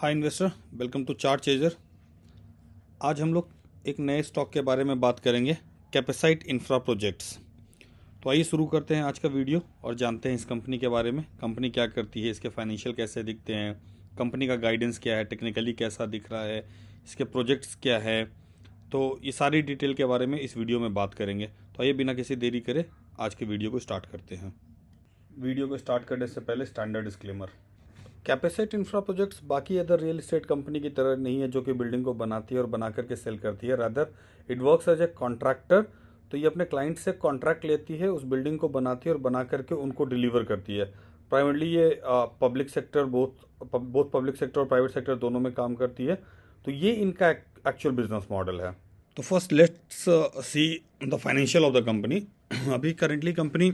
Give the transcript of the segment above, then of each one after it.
Hi investor, welcome to chart chaser. आज हम लोग एक नए स्टॉक के बारे में बात करेंगे, कैपेसाइट इंफ्रा प्रोजेक्ट्स। तो आइए शुरू करते हैं आज का वीडियो और जानते हैं इस कंपनी के बारे में। कंपनी क्या करती है, इसके फाइनेंशियल कैसे दिखते हैं, कंपनी का गाइडेंस क्या है, टेक्निकली कैसा दिख रहा है, इसके प्रोजेक्ट्स क्या है। तो ये सारी डिटेल के बारे में इस वीडियो में बात करेंगे। तो आइए बिना किसी देरी करे आज के वीडियो को स्टार्ट करते हैं। वीडियो को स्टार्ट करने से पहले स्टैंडर्ड डिस्क्लेमर। कैपेसाइट इंफ्रा प्रोजेक्ट्स बाकी अदर रियल एस्टेट कंपनी की तरह नहीं है जो कि बिल्डिंग को बनाती है और बना करके सेल करती है। Rather it works as a contractor. तो ये अपने क्लाइंट से कॉन्ट्रैक्ट लेती है, उस बिल्डिंग को बनाती है और बना करके उनको डिलीवर करती है। प्राइमरली ये public sector both public sector और प्राइवेट सेक्टर दोनों में काम करती है। तो ये इनका एक्चुअल बिजनेस मॉडल है। तो first let's see the financial of the company. अभी करेंटली कंपनी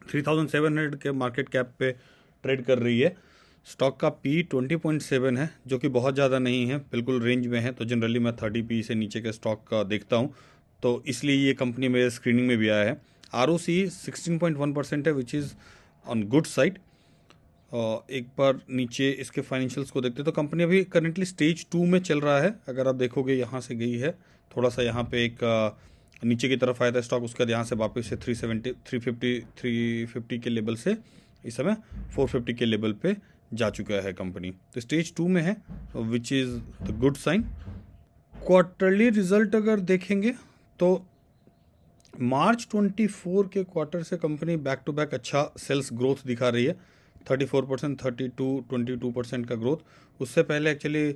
3700 के मार्केट कैप पे ट्रेड कर रही है। स्टॉक का पी 20.7 है, जो कि बहुत ज़्यादा नहीं है, बिल्कुल रेंज में है। तो जनरली मैं 30 पी से नीचे के स्टॉक का देखता हूँ, तो इसलिए ये कंपनी मेरे स्क्रीनिंग में भी आया है। ROC 16.1% है, which is on good side. एक बार नीचे इसके फाइनेंशियल्स को देखते हैं तो कंपनी अभी करेंटली स्टेज 2 में चल रहा है। अगर आप देखोगे यहाँ से गई है, थोड़ा सा यहाँ पे एक नीचे की तरफ आया था स्टॉक, उसके बाद यहाँ से वापस से 350 के लेवल से इस समय 450 के लेवल पे जा चुका है कंपनी। तो स्टेज 2 में है, which is the good sign. Quarterly result अगर देखेंगे तो मार्च 24 के क्वार्टर से कंपनी बैक टू बैक अच्छा सेल्स ग्रोथ दिखा रही है। 34%, 22% का ग्रोथ। उससे पहले एक्चुअली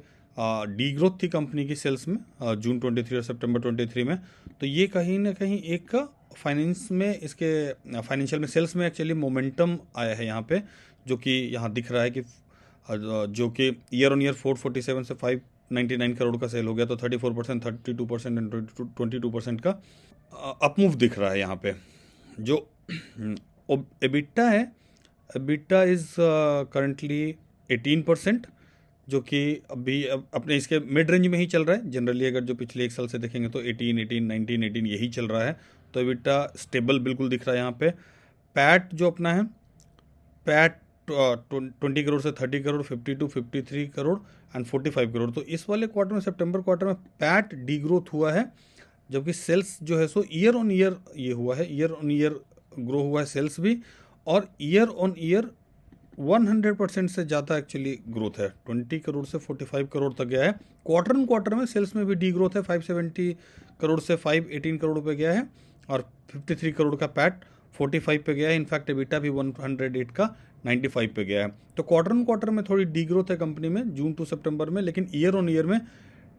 डी ग्रोथ थी कंपनी की सेल्स में जून 23 और सितंबर 23 में। तो ये कहीं ना कहीं एक फाइनेंस में, इसके फाइनेंशियल में, सेल्स में एक्चुअली मोमेंटम आया है यहाँ पे, जो कि यहाँ दिख रहा है कि जो कि ईयर ऑन ईयर 447 से 599 करोड़ का सेल हो गया। तो 34%, 32% एंड 22% का अपमूव दिख रहा है यहाँ पे। जो एबिटा है, एबिटा इज़ करंटली 18%, जो कि अभी अपने इसके मिड रेंज में ही चल रहा है। जनरली अगर जो पिछले एक साल से देखेंगे तो 18 यही चल रहा है। तो एबिटा स्टेबल बिल्कुल दिख रहा है यहाँ पे। पैट जो अपना है, पैट 20 करोड़ से 30 करोड़, 52, 53 करोड़ एंड 45 करोड़। तो इस वाले क्वार्टर में, सितंबर क्वार्टर में पैट डी ग्रोथ हुआ है, जबकि सेल्स जो है सो ईयर ऑन ईयर ये हुआ है, ईयर ऑन ईयर ग्रो हुआ है सेल्स भी, और ईयर ऑन ईयर 100% से ज़्यादा एक्चुअली ग्रोथ है। 20 करोड़ से 45 करोड़ तक गया है। क्वार्टर ऑन क्वार्टर में सेल्स में भी डी ग्रोथ है, 570 करोड़ से 518 करोड़ पे गया है, और 53 करोड़ का पैट 45 पे गया है। इनफैक्ट एबिटा भी 108 का 95 पे गया है। तो क्वार्टर ऑन क्वार्टर में थोड़ी डी ग्रोथ है कंपनी में जून टू सितंबर में, लेकिन ईयर ऑन ईयर में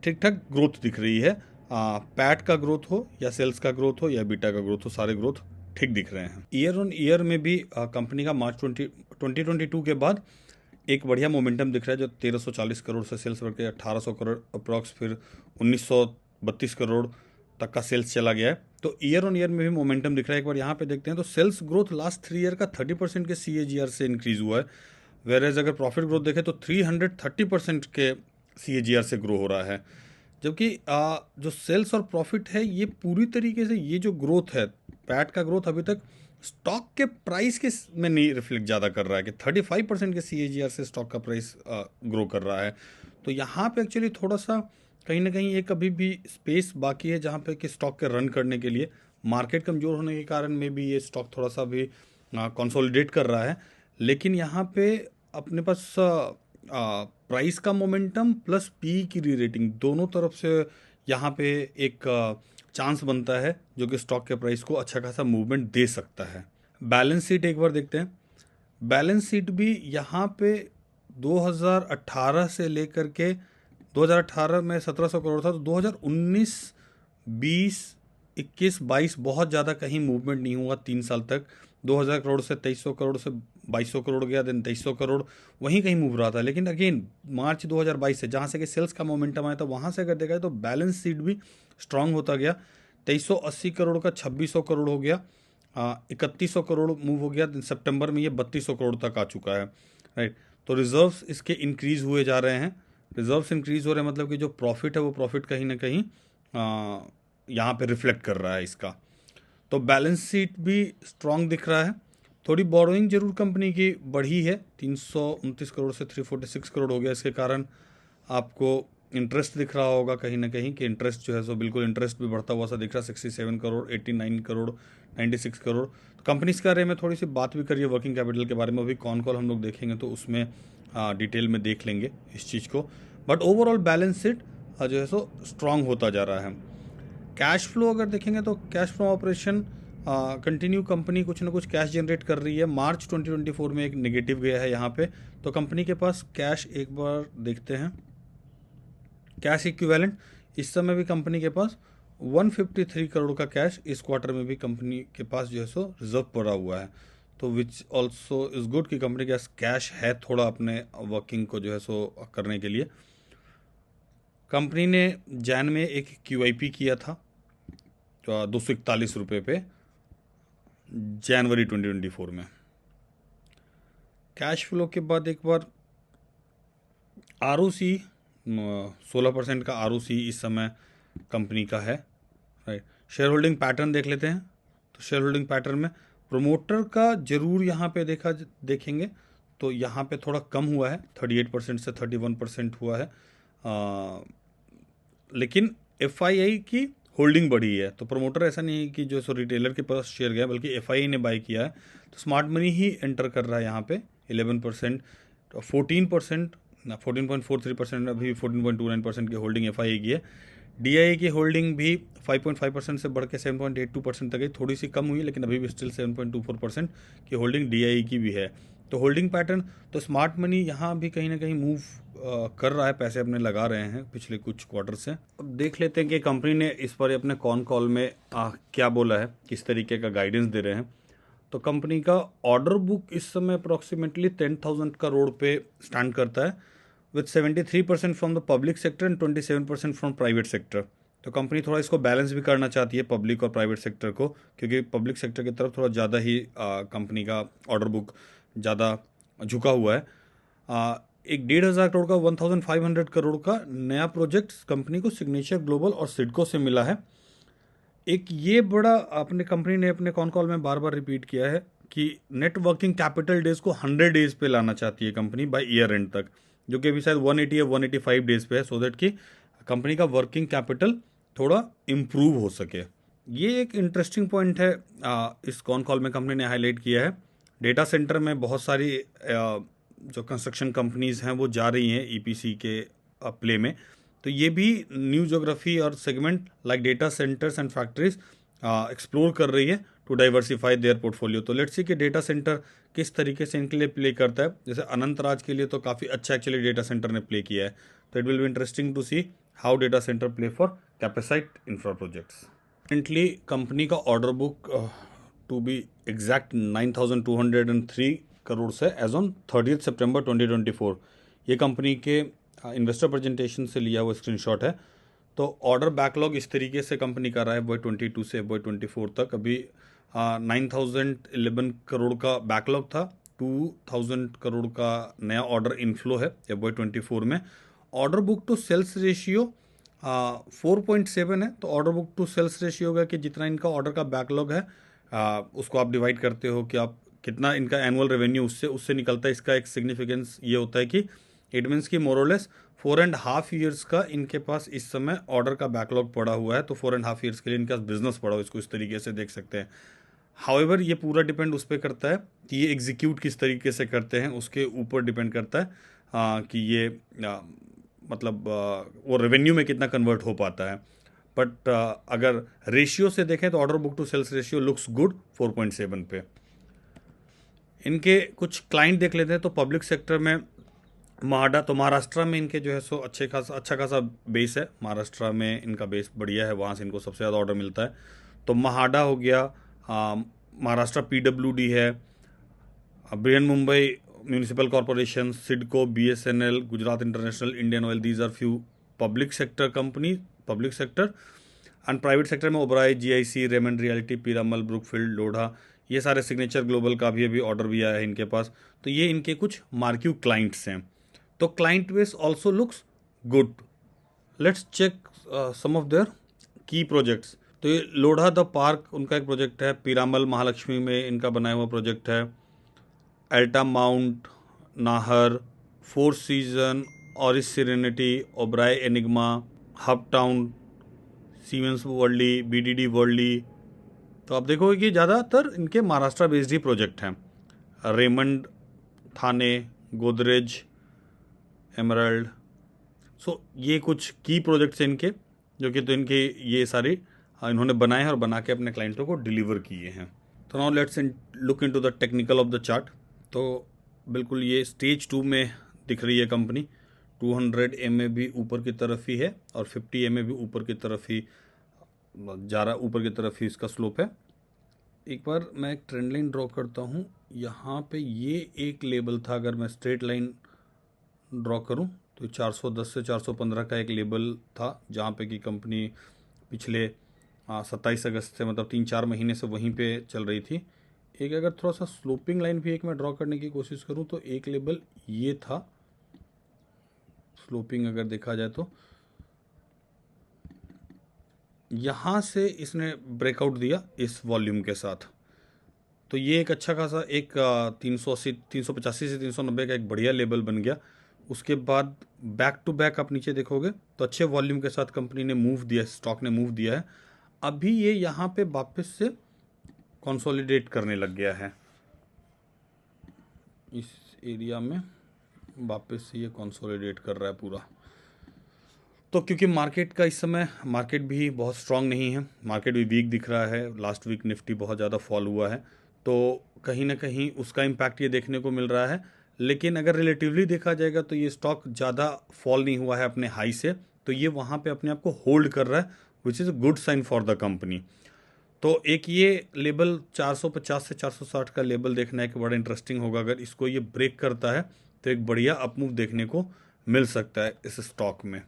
ठीक ठाक ग्रोथ दिख रही है। पैट का ग्रोथ हो या सेल्स का ग्रोथ हो या बीटा का ग्रोथ हो, सारे ग्रोथ ठीक दिख रहे हैं। ईयर ऑन ईयर में भी कंपनी का मार्च 2022 के बाद एक बढ़िया मोमेंटम दिख रहा है, जो 1340 करोड़ से सेल्स बढ़ के 1800 करोड़ अप्रॉक्स, फिर 1932 करोड़ तक का सेल्स चला गया है। तो ईयर ऑन ईयर में भी मोमेंटम दिख रहा है। एक बार यहाँ पे देखते हैं तो सेल्स ग्रोथ लास्ट 3 ईयर का 30% के CAGR से इंक्रीज हुआ है। वेरेज अगर प्रॉफिट ग्रोथ देखें तो 330% के CAGR से ग्रो हो रहा है। जबकि जो सेल्स और प्रॉफिट है, ये पूरी तरीके से, ये जो ग्रोथ है, पैट का ग्रोथ अभी तक स्टॉक के प्राइस के में नहीं रिफ्लेक्ट ज़्यादा कर रहा है, कि 35% के CAGR से स्टॉक का प्राइस ग्रो कर रहा है। तो यहाँ पे एक्चुअली थोड़ा सा कहीं ना कहीं एक अभी भी स्पेस बाकी है, जहाँ पे कि स्टॉक के रन करने के लिए मार्केट कमज़ोर होने के कारण में भी ये स्टॉक थोड़ा सा भी कंसोलिडेट कर रहा है। लेकिन यहाँ पे अपने पास प्राइस का मोमेंटम प्लस पी की री रेटिंग, दोनों तरफ से यहाँ पे एक चांस बनता है, जो कि स्टॉक के प्राइस को अच्छा खासा मूवमेंट दे सकता है। बैलेंस शीट एक बार देखते हैं। बैलेंस शीट भी यहाँ पे 2018 से लेकर के 2018 में 1700 करोड़ था, तो 2019, 20, 21, 22 बहुत ज़्यादा कहीं मूवमेंट नहीं हुआ 3 साल तक। 2000 करोड़ से 2300 करोड़ से 2200 करोड़ गया, देन 2300 करोड़ वहीं कहीं मूव रहा था। लेकिन अगेन मार्च 2022 से, जहाँ से कि सेल्स का मोमेंटम आया था, वहाँ से अगर देखा जाए तो बैलेंस शीट भी स्ट्रांग होता गया। 2380 करोड़ का 2600 करोड़ हो गया, 3100 करोड़ मूव हो गया, सितंबर में ये 3200 करोड़ तक आ चुका है, राइट। तो रिजर्व्स इसके इंक्रीज हुए जा रहे हैं। रिजर्व्स इंक्रीज हो रहे हैं मतलब कि जो प्रॉफिट है, वो प्रॉफिट कहीं ना कहीं यहाँ पे रिफ्लेक्ट कर रहा है इसका। तो बैलेंस शीट भी स्ट्रांग दिख रहा है, थोड़ी बोरोइंग जरूर कंपनी की बढ़ी है, 329 करोड़ से 346 करोड़ हो गया। इसके कारण आपको इंटरेस्ट दिख रहा होगा कहीं ना कहीं कि इंटरेस्ट जो है सो बिल्कुल इंटरेस्ट भी बढ़ता हुआ सा दिख रहा है। 67 करोड़, 89 करोड़, 96 करोड़। तो कंपनीज के बारे में थोड़ी सी बात भी करिए वर्किंग कैपिटल के बारे में, अभी कौन कॉल हम लोग देखेंगे तो उसमें डिटेल में देख लेंगे इस चीज़ को। बट ओवरऑल बैलेंस शीट जो है सो स्ट्रांग होता जा रहा है। कैश फ्लो अगर देखेंगे तो cash flow operation continue company कुछ ना कुछ कैश जनरेट कर रही है। मार्च 2024 में एक नेगेटिव गया है यहाँ पे, तो कंपनी के पास कैश एक बार देखते हैं। कैश इक्विवेलेंट इस समय भी कंपनी के पास 153 करोड़ का कैश इस क्वार्टर में भी कंपनी के पास जो है सो रिजर्व पड़ा हुआ है। तो विच ऑल्सो इज गुड कि कंपनी के पास कैश है थोड़ा अपने वर्किंग को जो है सो करने के लिए। कंपनी ने जैन में एक QIP किया था 241 रुपये पे जनवरी 2024 में। कैश फ्लो के बाद एक बार ROC 16% का ROC इस समय कंपनी का है, राइट। शेयर होल्डिंग पैटर्न देख लेते हैं। तो शेयर होल्डिंग पैटर्न में प्रोमोटर का जरूर यहाँ पे देखेंगे तो यहाँ पे थोड़ा कम हुआ है, 38% से 31% हुआ है। लेकिन FII की होल्डिंग बढ़ी है, तो प्रोमोटर ऐसा नहीं है कि जो सो रिटेलर के पास शेयर गया, बल्कि FII ने बाय किया है। तो स्मार्ट मनी ही एंटर कर रहा है यहाँ पे 11%, 14%, 14.43%, अभी 14.29% की होल्डिंग FII की है। DII की होल्डिंग भी 5.5% से बढ़ के 7.82% तक गई, थोड़ी सी कम हुई लेकिन अभी भी स्टिल 7.24% की होल्डिंग DII की भी है। तो होल्डिंग पैटर्न, तो स्मार्ट मनी यहाँ भी कहीं ना कहीं मूव कर रहा है, पैसे अपने लगा रहे हैं पिछले कुछ क्वार्टर से। अब देख लेते हैं कि कंपनी ने इस पर अपने कॉल में क्या बोला है, किस तरीके का गाइडेंस दे रहे हैं। तो कंपनी का ऑर्डर बुक इस समय अप्रॉक्सीमेटली 10,000 करोड़ पे स्टैंड करता है, with 73% from the public sector and 27% from private sector. तो कंपनी थोड़ा इसको बैलेंस भी करना चाहती है पब्लिक और प्राइवेट सेक्टर को, क्योंकि पब्लिक सेक्टर की तरफ थोड़ा ज़्यादा ही कंपनी का ऑर्डर बुक ज़्यादा झुका हुआ है। एक 1,500 करोड़ का 1,500 करोड़ का नया प्रोजेक्ट कंपनी को सिग्नेचर ग्लोबल और सिडको से मिला है। एक ये बड़ा अपने कंपनी ने अपने कॉल में बार बार रिपीट किया है कि नेट वर्किंग कैपिटल डेज को 100 डेज पे लाना चाहती है कंपनी बाय ईयर एंड तक, जो कि अभी शायद 180 या 185 डेज पे है, सो दैट कि कंपनी का वर्किंग कैपिटल थोड़ा इम्प्रूव हो सके। ये एक इंटरेस्टिंग पॉइंट है इस कॉल में कंपनी ने हाईलाइट किया है। डेटा सेंटर में बहुत सारी जो कंस्ट्रक्शन कंपनीज हैं वो जा रही हैं EPC के प्ले में, तो ये भी न्यू ज्योग्राफी और segment like data centres and factories explore कर रही है टू डाइवर्सिफाई देयर पोर्टफोलियो। तो लेट्स सी कि डेटा सेंटर किस तरीके से इनके लिए प्ले करता है। जैसे अनंतराज के लिए तो काफ़ी अच्छा एक्चुअली डेटा सेंटर ने प्ले किया है, तो it will be interesting to see how data centre play for capacity infra projects. Currently company का order book to be exact 9,203 crore से एज ऑन 30 सितंबर 2024। ये कंपनी के इन्वेस्टर प्रेजेंटेशन से लिया हुआ स्क्रीनशॉट है। तो ऑर्डर बैकलॉग इस तरीके से कंपनी का रहा है FY22 से FY24 तक। अभी 9,011 करोड़ का बैकलॉग था, 2,000 करोड़ का नया ऑर्डर इनफ्लो है FY24 में। Order book to sales ratio 4.7 है। तो order book to sales ratio होगा कि जितना इनका ऑर्डर का बैकलॉग है उसको आप डिवाइड करते हो कि आप कितना इनका एनुअल रेवेन्यू उससे निकलता है। इसका एक सिग्निफिकेंस ये होता है कि इट मीन्स कि मोरलेस 4.5 ईयर्स का इनके पास इस समय ऑर्डर का बैकलॉग पड़ा हुआ है। तो 4.5 ईयर्स के लिए इनके पास बिजनेस पड़ा हुआ है, इसको इस तरीके से देख सकते हैं। हाउएवर ये पूरा डिपेंड उस पर करता है कि ये एग्जीक्यूट किस तरीके से करते हैं, उसके ऊपर डिपेंड करता है कि ये मतलब वो रेवेन्यू में कितना कन्वर्ट हो पाता है। बट अगर रेशियो से देखें तो order book to sales ratio looks good 4.7 पे। इनके कुछ क्लाइंट देख लेते हैं। तो पब्लिक सेक्टर में महाडा, तो महाराष्ट्र में इनके जो है सो अच्छा खासा बेस है। महाराष्ट्र में इनका बेस बढ़िया है, वहाँ से इनको सबसे ज़्यादा ऑर्डर मिलता है। तो महाडा हो गया, महाराष्ट्र PWD है, Brihan Mumbai municipal corporation, CIDCO, BSNL, Gujarat international, Indian oil, these are few public sector company, public sector. And private sector में Oberoi, GIC, Raymond realty, Piramal, Brookfield, Lodha, ये सारे सिग्नेचर ग्लोबल का भी अभी ऑर्डर भी आया है इनके पास। तो ये इनके कुछ मार्क्यू क्लाइंट्स हैं। तो client base also looks good. Let's check some of their key projects. तो ये लोढ़ा द पार्क उनका एक प्रोजेक्ट है, पीरामल महालक्ष्मी में इनका बनाया हुआ प्रोजेक्ट है, Alta Mount, Nahar, four seasons, Auris serenity, Oberoi enigma, hub town, Siemens Worli, BDD Worli. तो आप देखोगे कि ज़्यादातर इनके महाराष्ट्र बेस्ड ही प्रोजेक्ट हैं। Raymond, Thane, Godrej, emerald. So ये कुछ की प्रोजेक्ट्स हैं इनके, जो कि तो इनके ये सारे इन्होंने बनाए हैं और बना के अपने क्लाइंटों को डिलीवर किए हैं। तो now let's look into the technical of the chart. तो बिल्कुल ये स्टेज 2 में दिख रही है कंपनी। 200 MA भी ऊपर की तरफ ही है और 50 MA भी ऊपर की तरफ ही जा रहा, ऊपर की तरफ ही इसका स्लोप है। एक बार मैं एक ट्रेंड लाइन ड्रॉ करता हूँ। यहाँ पे ये एक लेवल था, अगर मैं स्ट्रेट लाइन ड्रॉ करूँ तो 410 से 415 का एक लेवल था, जहाँ पे कि कंपनी पिछले 27 अगस्त से, मतलब 3-4 महीने से वहीं पे चल रही थी। एक अगर थोड़ा सा स्लोपिंग लाइन भी एक मैं ड्रॉ करने की कोशिश करूं तो एक लेवल ये था, स्लोपिंग अगर देखा जाए तो यहाँ से इसने ब्रेकआउट दिया इस वॉल्यूम के साथ। तो ये एक अच्छा खासा एक 380 385 से 390 का एक बढ़िया लेवल बन गया। उसके बाद बैक टू बैक आप नीचे देखोगे तो अच्छे वॉल्यूम के साथ कंपनी ने मूव दिया, स्टॉक ने मूव दिया है। अभी ये यहाँ पे वापस से कंसोलिडेट करने लग गया है, इस एरिया में वापस से ये कंसोलिडेट कर रहा है पूरा। तो क्योंकि मार्केट का इस समय मार्केट भी बहुत स्ट्रांग नहीं है, मार्केट भी वीक दिख रहा है, लास्ट वीक निफ्टी बहुत ज़्यादा फॉल हुआ है, तो कहीं ना कहीं उसका इम्पैक्ट ये देखने को मिल रहा है। लेकिन अगर रिलेटिवली देखा जाएगा तो ये स्टॉक ज़्यादा फॉल नहीं हुआ है अपने हाई से, तो ये वहाँ पे अपने आप को होल्ड कर रहा है, which is a good sign for the company. तो एक ये लेवल 450 से 460 का लेवल देखना एक बड़ा इंटरेस्टिंग होगा। अगर इसको ये ब्रेक करता है तो एक बढ़िया अपमूव देखने को मिल सकता है इस स्टॉक में।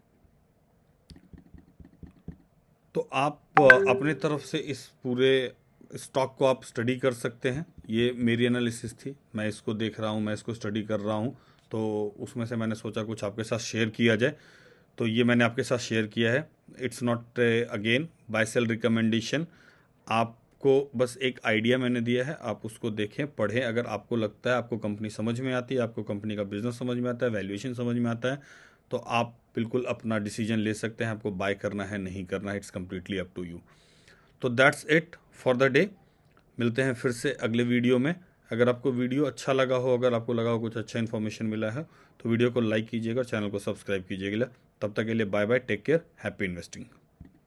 तो आप अपने तरफ से इस पूरे स्टॉक को आप स्टडी कर सकते हैं। ये मेरी एनालिसिस थी, मैं इसको देख रहा हूँ, मैं इसको स्टडी कर रहा हूँ, तो उसमें से मैंने सोचा कुछ आपके साथ शेयर किया जाए, तो ये मैंने आपके साथ शेयर किया है। It's not again buy sell recommendation, आपको बस एक आइडिया मैंने दिया है, आप उसको देखें, पढ़ें। अगर आपको लगता है आपको कंपनी समझ में आती है, आपको कंपनी का बिजनेस समझ में आता है, वैल्यूएशन समझ में आता है, तो आप बिल्कुल अपना डिसीजन ले सकते हैं, आपको बाय करना है नहीं करना है, it's completely up to you. तो that's it for the day. मिलते हैं फिर से अगले वीडियो में। अगर आपको वीडियो अच्छा लगा हो, अगर आपको लगा हो कुछ अच्छा इन्फॉर्मेशन मिला है, तो वीडियो को लाइक कीजिएगा, चैनल को सब्सक्राइब कीजिएगा। तब तक के लिए bye bye, take care, happy investing.